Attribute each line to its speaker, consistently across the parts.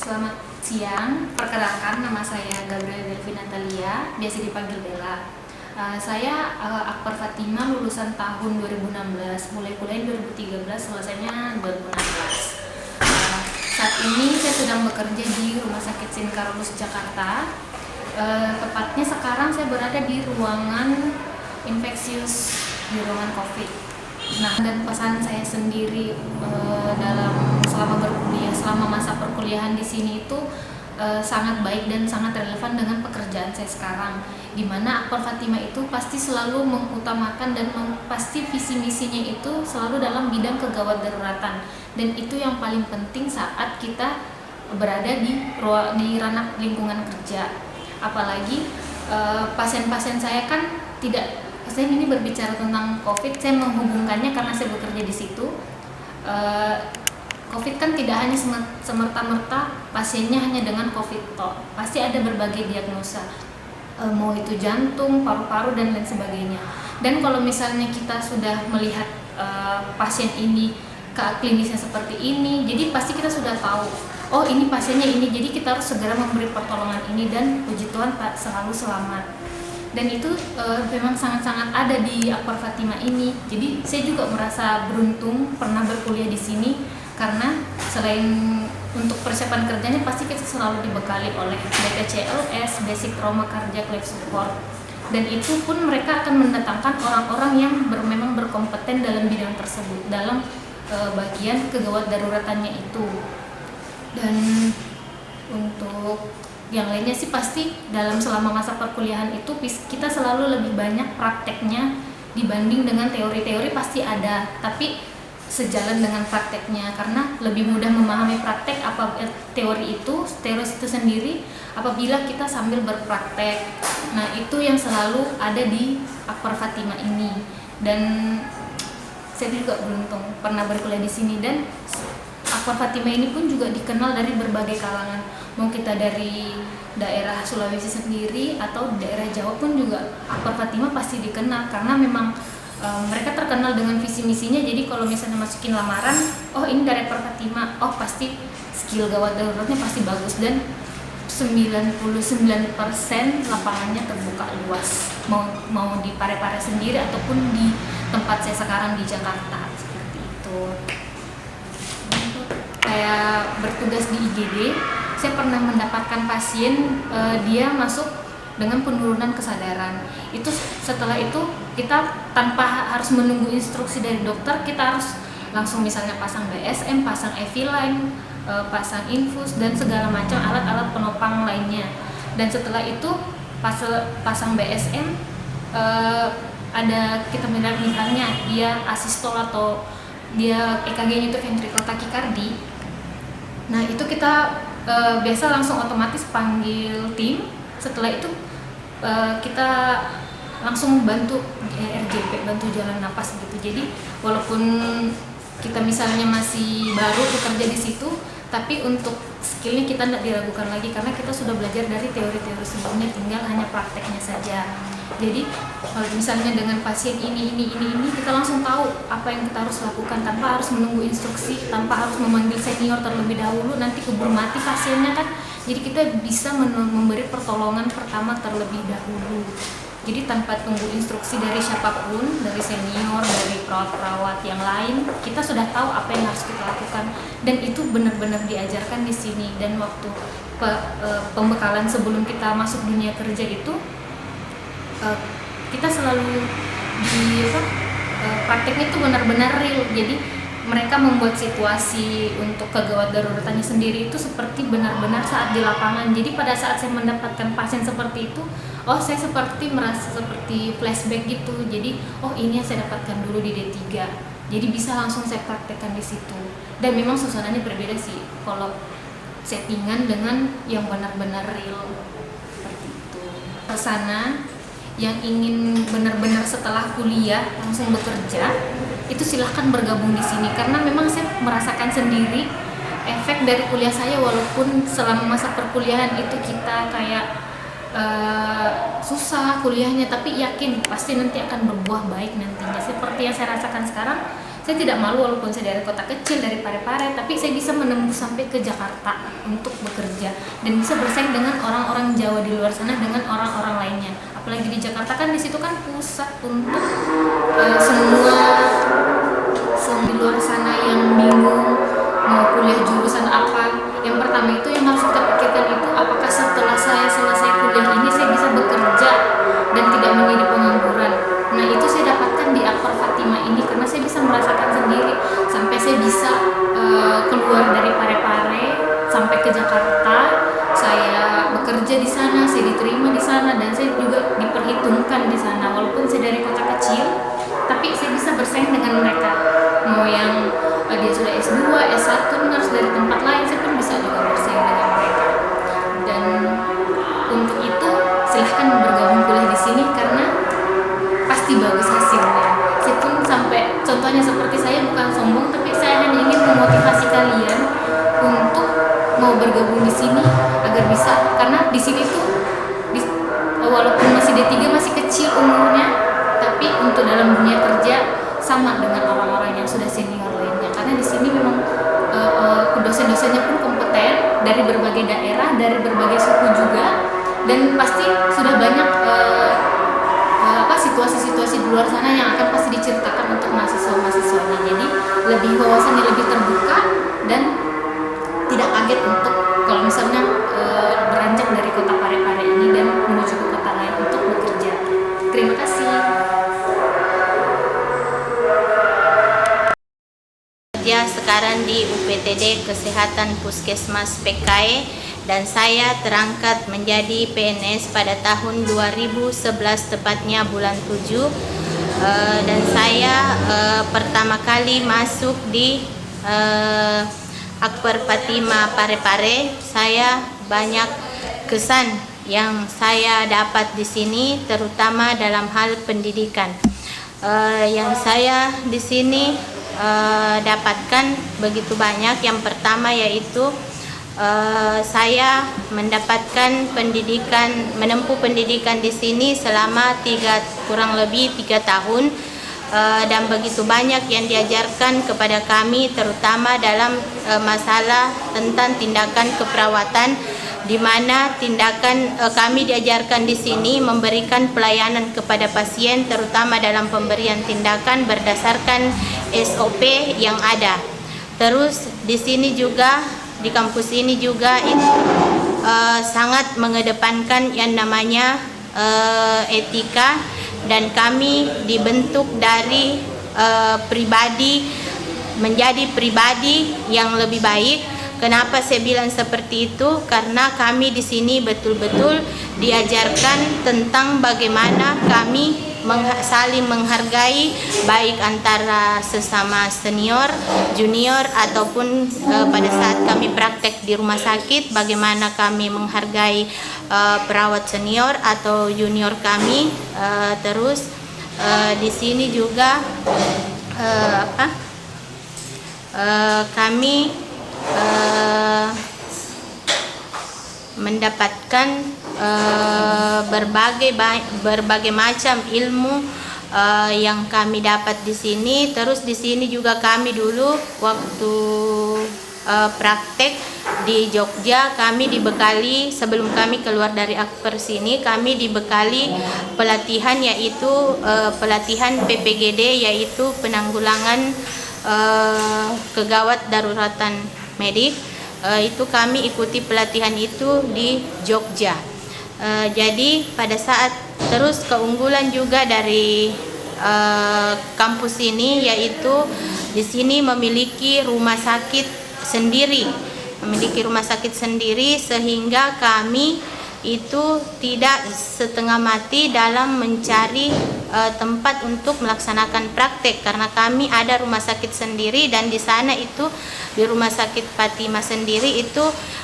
Speaker 1: Selamat siang, perkenalkan nama saya Gabriela Delvi Natalia, biasa dipanggil Bella. Saya Akbar Fatima, lulusan tahun 2016, mulai kuliah 2013, selesainya 2016. Saat ini saya sedang bekerja di Rumah Sakit Sinkarolus Jakarta. Tepatnya sekarang saya berada di ruangan infeksius, di ruangan COVID. Nah, dan pesan saya sendiri selama masa perkuliahan di sini itu sangat baik dan sangat relevan dengan pekerjaan saya sekarang, di mana Akbar Fatima itu pasti selalu mengutamakan dan pasti visi misinya itu selalu dalam bidang kegawat daruratan, dan itu yang paling penting saat kita berada di ranah lingkungan kerja. Apalagi pasien-pasien saya kan tidak, saya ini berbicara tentang COVID, saya menghubungkannya karena saya bekerja di situ. COVID kan tidak hanya semerta-merta pasiennya hanya dengan COVID toh, pasti ada berbagai diagnosa, mau itu jantung, paru-paru dan lain sebagainya. Dan kalau misalnya kita sudah melihat pasien ini klinisnya seperti ini, jadi pasti kita sudah tahu, oh ini pasiennya ini, jadi kita harus segera memberi pertolongan ini, dan puji Tuhan selalu selamat. Dan itu memang sangat-sangat ada di Akbar Fatima ini. Jadi saya juga merasa beruntung pernah berkuliah di sini, karena selain untuk persiapan kerjanya pasti kita selalu dibekali oleh BPCLS, Basic Trauma Cardiac Life Support, dan itu pun mereka akan mendatangkan orang-orang yang memang berkompeten dalam bidang tersebut, dalam bagian kegawat daruratannya itu. Dan untuk yang lainnya sih pasti selama masa perkuliahan itu kita selalu lebih banyak prakteknya dibanding dengan teori-teori, pasti ada, tapi sejalan dengan prakteknya, karena lebih mudah memahami praktek teori itu sendiri apabila kita sambil berpraktek. Nah, itu yang selalu ada di Akbar Fatima ini, dan saya juga beruntung pernah berkuliah di sini. Dan Akbar Fatima ini pun juga dikenal dari berbagai kalangan, mau kita dari daerah Sulawesi sendiri atau daerah Jawa pun juga Akbar Fatima pasti dikenal, karena memang mereka terkenal dengan visi misinya. Jadi kalau misalnya masukin lamaran, oh ini dari Akbar Fatima, oh pasti skill gawat daruratnya pasti bagus, dan 99% lapangannya terbuka luas, mau di Parepare sendiri ataupun di tempat saya sekarang di Jakarta, seperti itu. Saya bertugas di IGD, saya pernah mendapatkan pasien dia masuk dengan penurunan kesadaran. Itu setelah itu kita tanpa harus menunggu instruksi dari dokter, kita harus langsung misalnya pasang BSM, pasang IV line, pasang infus dan segala macam alat-alat penopang lainnya. Dan setelah itu pasang BSM, ada kita misalnya dia asistol atau dia EKG-nya itu ventricular tachycardia. Nah, itu kita biasa langsung otomatis panggil tim. Setelah itu kita langsung bantu RJP, bantu jalan napas gitu. Jadi walaupun kita misalnya masih baru bekerja di situ, tapi untuk skillnya kita tidak diragukan lagi, karena kita sudah belajar dari teori-teori sebelumnya, tinggal hanya prakteknya saja. Jadi kalau misalnya dengan pasien ini kita langsung tahu apa yang kita harus lakukan, tanpa harus menunggu instruksi, tanpa harus memanggil senior terlebih dahulu, nanti keburu mati pasiennya kan. Jadi kita bisa memberi pertolongan pertama terlebih dahulu. Jadi tanpa tunggu instruksi dari siapapun, dari senior, dari perawat-perawat yang lain, kita sudah tahu apa yang harus kita lakukan, dan itu benar-benar diajarkan di sini. Dan waktu pembekalan sebelum kita masuk dunia kerja itu, kita selalu prakteknya itu benar-benar real. Jadi mereka membuat situasi untuk kegawat daruratannya sendiri itu seperti benar-benar saat di lapangan. Jadi pada saat saya mendapatkan pasien seperti itu, oh saya merasa seperti flashback gitu. Jadi oh ini yang saya dapatkan dulu di D3. Jadi bisa langsung saya praktekkan di situ. Dan memang suasananya berbeda sih kalau settingan dengan yang benar-benar real seperti itu. Ke sana yang ingin benar-benar setelah kuliah langsung bekerja, itu silahkan bergabung di sini, karena memang saya merasakan sendiri efek dari kuliah saya. Walaupun selama masa perkuliahan itu kita kayak susah kuliahnya, tapi yakin pasti nanti akan berbuah baik nantinya. Seperti yang saya rasakan sekarang, Saya tidak malu walaupun saya dari kota kecil, dari Parepare, tapi saya bisa menembus sampai ke Jakarta untuk bekerja dan bisa bersaing dengan orang-orang Jawa di luar sana, dengan orang-orang lainnya. Apalagi di Jakarta kan, di situ kan pusat untuk semua di luar sana yang bingung mau kuliah jurusan apa. Yang pertama itu yang harus kita pikirkan itu, apakah setelah saya selesai kuliah ini saya bisa bekerja dan tidak menjadi pengangguran. Nah, itu saya dapatkan di Akbar Fatima ini karena saya bisa merasakan sendiri sampai saya bisa keluar dari Parepare sampai ke Jakarta. Saya bekerja di sana, saya diterima di sana, dan saya juga diperhitungkan di sana. Walaupun saya dari kota kecil, tapi saya bisa bersaing dengan mereka. Mau yang dia sudah S2, S1, nurse dari tempat lain, saya pun bisa juga bersaing dengan mereka. Dan untuk itu silahkan bergabung kuliah di sini karena pasti bagus hasilnya. Saya pun sampai, contohnya seperti saya, bukan sombong, tapi saya hanya ingin memotivasi kalian untuk mau bergabung di sini agar bisa, karena di sini tuh walaupun masih D3, masih kecil umurnya, tapi untuk dalam dunia kerja sama dengan orang-orang yang sudah senior lainnya. Karena di sini memang dosen-dosennya pun kompeten dari berbagai daerah, dari berbagai suku juga, dan pasti sudah banyak situasi-situasi di luar sana yang akan pasti diceritakan untuk mahasiswa-mahasiswanya. Jadi wawasannya lebih terbuka dan tidak kaget untuk kalau misalnya beranjak dari kota Parepare ini dan menuju ke kota lain untuk bekerja. Terima kasih.
Speaker 2: Sekarang di UPTD Kesehatan Puskesmas PKE, dan saya terangkat menjadi PNS pada tahun 2011, tepatnya bulan 7. Dan saya pertama kali masuk di Akbar Fatima Parepare. Saya banyak kesan yang saya dapat di sini, terutama dalam hal pendidikan. Yang saya di sini dapatkan begitu banyak. Yang pertama yaitu saya mendapatkan pendidikan, menempuh pendidikan di sini selama kurang lebih 3 tahun, dan begitu banyak yang diajarkan kepada kami, terutama dalam masalah tentang tindakan keperawatan, di mana tindakan kami diajarkan di sini memberikan pelayanan kepada pasien, terutama dalam pemberian tindakan berdasarkan SOP yang ada. Terus di sini juga, di kampus ini juga sangat mengedepankan yang namanya etika, dan kami dibentuk dari pribadi menjadi pribadi yang lebih baik. Kenapa saya bilang seperti itu? Karena kami di sini betul-betul diajarkan tentang bagaimana kami saling menghargai, baik antara sesama senior, junior, ataupun pada saat kami praktek di rumah sakit, bagaimana kami menghargai perawat senior atau junior kami. Terus di sini juga kami mendapatkan berbagai macam ilmu yang kami dapat di sini. Terus di sini juga kami dulu waktu praktek di Jogja, kami dibekali, sebelum kami keluar dari Akbar sini, kami dibekali pelatihan, yaitu pelatihan PPGD, yaitu penanggulangan kegawat daruratan medik. Itu kami ikuti pelatihan itu di Jogja. Jadi pada saat, terus keunggulan juga dari kampus ini yaitu di sini memiliki rumah sakit sendiri, sehingga kami itu tidak setengah mati dalam mencari tempat untuk melaksanakan praktek, karena kami ada rumah sakit sendiri, dan di sana itu di rumah sakit Fatima sendiri itu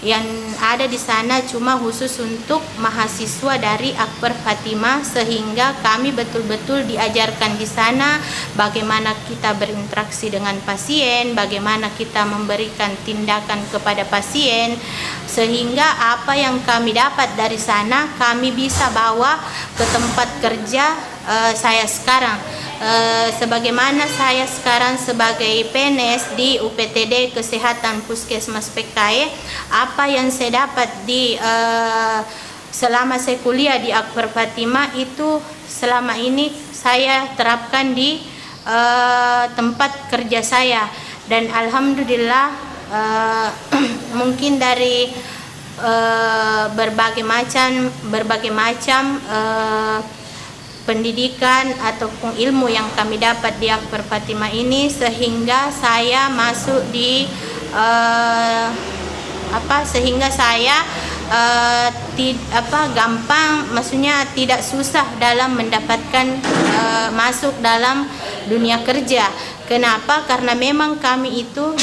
Speaker 2: yang ada di sana cuma khusus untuk mahasiswa dari Akbar Fatima, sehingga kami betul-betul diajarkan di sana bagaimana kita berinteraksi dengan pasien, bagaimana kita memberikan tindakan kepada pasien, sehingga apa yang kami dapat dari sana kami bisa bawa ke tempat kerja saya sekarang. sebagaimana saya sekarang sebagai PNS di UPTD Kesehatan Puskesmas PKE, apa yang saya dapat di selama saya kuliah di Akbar Fatimah itu selama ini saya terapkan di tempat kerja saya, dan alhamdulillah mungkin dari berbagai macam pendidikan ataupun ilmu yang kami dapat di Akbar Fatimah ini, sehingga saya masuk di sehingga saya gampang, maksudnya tidak susah dalam mendapatkan masuk dalam dunia kerja. Kenapa? Karena memang kami itu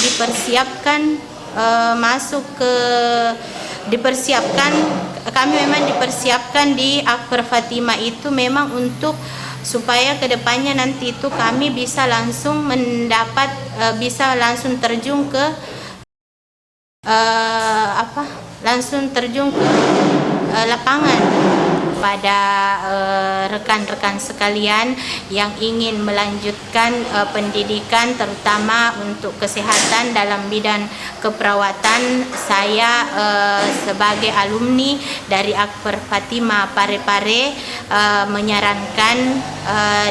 Speaker 2: kami memang dipersiapkan di Akbar Fatimah itu memang untuk supaya kedepannya nanti itu kami bisa langsung bisa langsung terjun ke lapangan. Pada rekan-rekan sekalian yang ingin melanjutkan pendidikan terutama untuk kesehatan dalam bidang keperawatan, saya sebagai alumni dari Akbar Fatimah Parepare menyarankan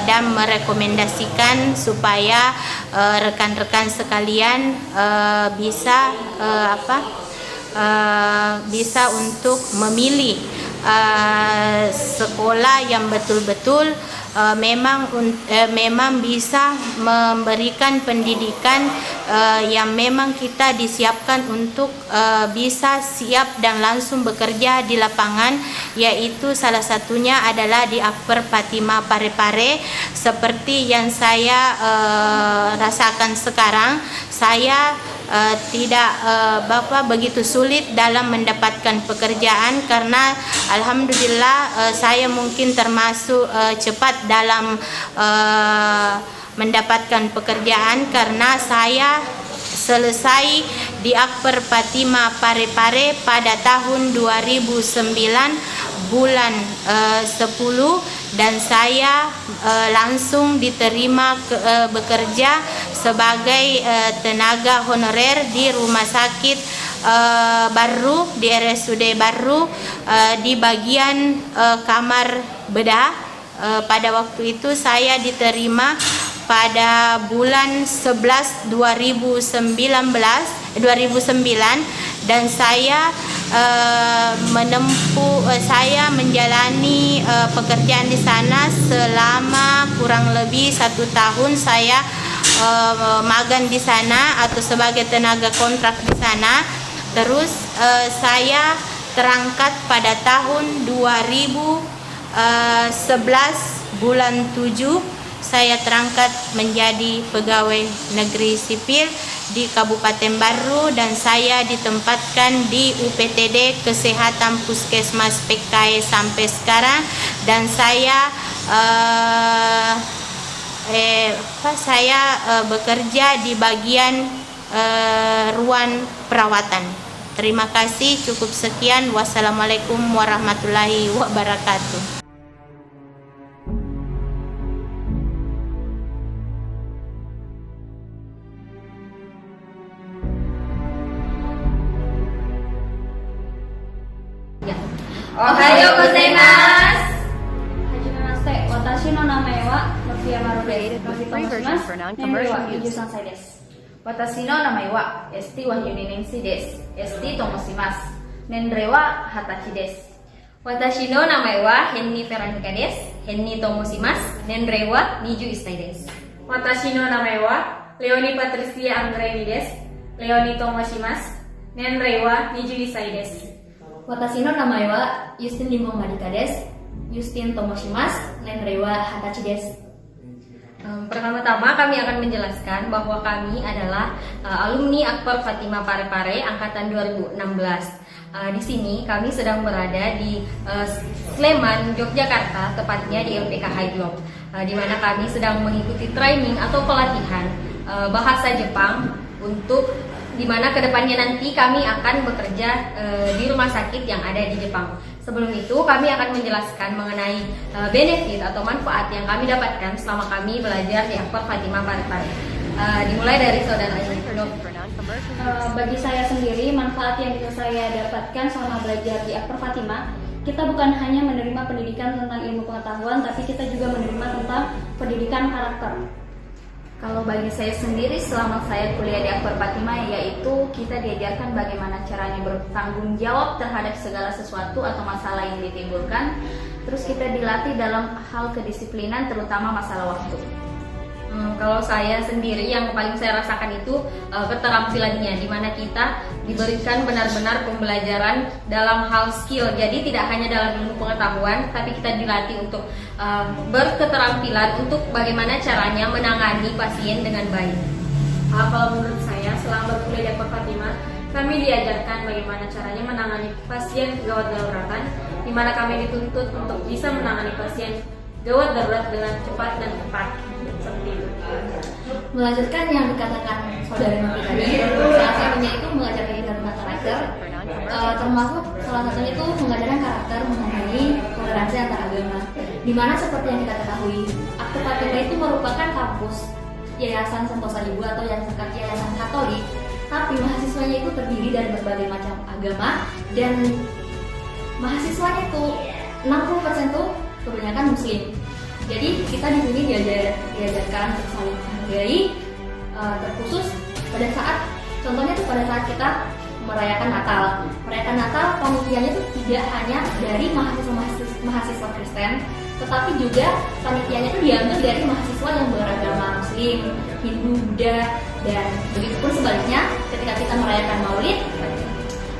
Speaker 2: dan merekomendasikan supaya rekan-rekan sekalian bisa untuk memilih sekolah yang betul-betul memang bisa memberikan pendidikan yang memang kita disiapkan untuk bisa siap dan langsung bekerja di lapangan, yaitu salah satunya adalah di Akbar Fatimah Parepare. Seperti yang saya rasakan sekarang, saya tidak begitu sulit dalam mendapatkan pekerjaan, karena alhamdulillah saya mungkin termasuk cepat dalam mendapatkan pekerjaan, karena saya selesai di Akbar Fatimah Parepare pada tahun 2009 bulan 10, dan saya langsung diterima bekerja sebagai tenaga honorer di rumah sakit Barru, di RSUD Barru, di bagian kamar bedah. Pada waktu itu saya diterima pada bulan 11 2009, dan saya menjalani pekerjaan di sana selama kurang lebih 1 tahun. Saya magang di sana atau sebagai tenaga kontrak di sana. Terus saya terangkat pada tahun 2011 bulan 7. Saya terangkat menjadi pegawai negeri sipil di Kabupaten Barru, dan saya ditempatkan di UPTD Kesehatan Puskesmas PKE sampai sekarang, dan saya bekerja di bagian ruang perawatan. Terima kasih, cukup sekian. Wassalamualaikum warahmatullahi wabarakatuh.
Speaker 3: Ohayo gozaimasu. Hajimemashite. Watashi no namae wa Nofiyama desu. Nenrei wa 23 歳です。私の名前は ST は4年生です。ST と申します。年齢は20歳です。私の名前はヘンニー・フェラニカです。ヘンニーと申します。年齢は21歳です。私の名前はレオニ・パトリシア・アンドレイニです。レオニと申します。年齢は22歳です。私の名前はユスティン・リモン・マリカです。ユスティンと申します。年齢は20歳です。Pertama-tama kami akan menjelaskan bahwa kami adalah alumni Akbar Fatimah Parepare angkatan 2016. Di sini kami sedang berada di Sleman, Yogyakarta, tepatnya di LPK High-Block, di mana kami sedang mengikuti training atau pelatihan bahasa Jepang untuk
Speaker 4: di mana kedepannya nanti kami akan bekerja di rumah sakit yang ada di Jepang. Sebelum itu kami akan menjelaskan mengenai benefit atau manfaat yang kami dapatkan selama kami belajar di Akbar Fatimah Parepare. Dimulai dari saudara Ayu.
Speaker 3: Bagi saya sendiri, manfaat yang bisa saya dapatkan selama belajar di Akbar Fatimah, kita bukan hanya menerima pendidikan tentang ilmu pengetahuan, tapi kita juga menerima tentang pendidikan karakter.
Speaker 5: Kalau bagi saya sendiri selama saya kuliah di Akbar Fatimah, yaitu kita diajarkan bagaimana caranya bertanggung jawab terhadap segala sesuatu atau masalah yang ditimbulkan. Terus kita dilatih dalam hal kedisiplinan, terutama masalah waktu.
Speaker 4: Kalau saya sendiri yang paling saya rasakan itu keterampilannya, di mana kita diberikan benar-benar pembelajaran dalam hal skill. Jadi tidak hanya dalam ilmu pengetahuan, tapi kita dilatih untuk berketerampilan untuk bagaimana caranya menangani pasien dengan baik.
Speaker 6: Kalau menurut saya, selama berkuliah di Akbar Fatimah, kami diajarkan bagaimana caranya menangani pasien gawat daruratan, di mana kami dituntut untuk bisa menangani pasien gawat darurat dengan cepat dan tepat. Seperti itu.
Speaker 3: Melanjutkan yang dikatakan saudara Novi tadi, salah satunya itu mengajarkan tentang karakter, termasuk salah satunya itu mengajarkan karakter mengenai toleransi antar agama. Dimana seperti yang kita ketahui, Akbar Fatimah itu merupakan kampus Yayasan Sentosa Ibu atau Yayasan Katolik, tapi mahasiswanya itu terdiri dari berbagai macam agama dan mahasiswanya itu 60% tuh kebanyakan Muslim. Jadi kita di sini diajarkan untuk saling menghargai, terkhusus pada saat, contohnya tuh pada saat kita merayakan Natal. Merayakan Natal, panitianya itu tidak hanya dari mahasiswa Kristen, tetapi juga panitianya itu diambil dari mahasiswa yang beragama Muslim, Hindu, Buddha, dan begitupun sebaliknya ketika kita merayakan Maulid,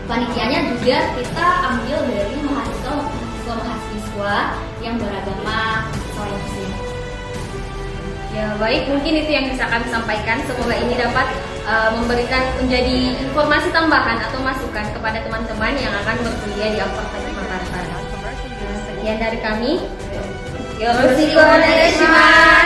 Speaker 3: panitianya juga kita ambil dari mahasiswa yang beragama Muslim.
Speaker 4: Ya baik, mungkin itu yang bisa kami sampaikan. Semoga ini dapat memberikan menjadi informasi tambahan atau masukan kepada teman-teman yang akan berkuliah di Akbar Fatimah Parepare. Sekian dari kami. Yoroshiku onegai shimasu.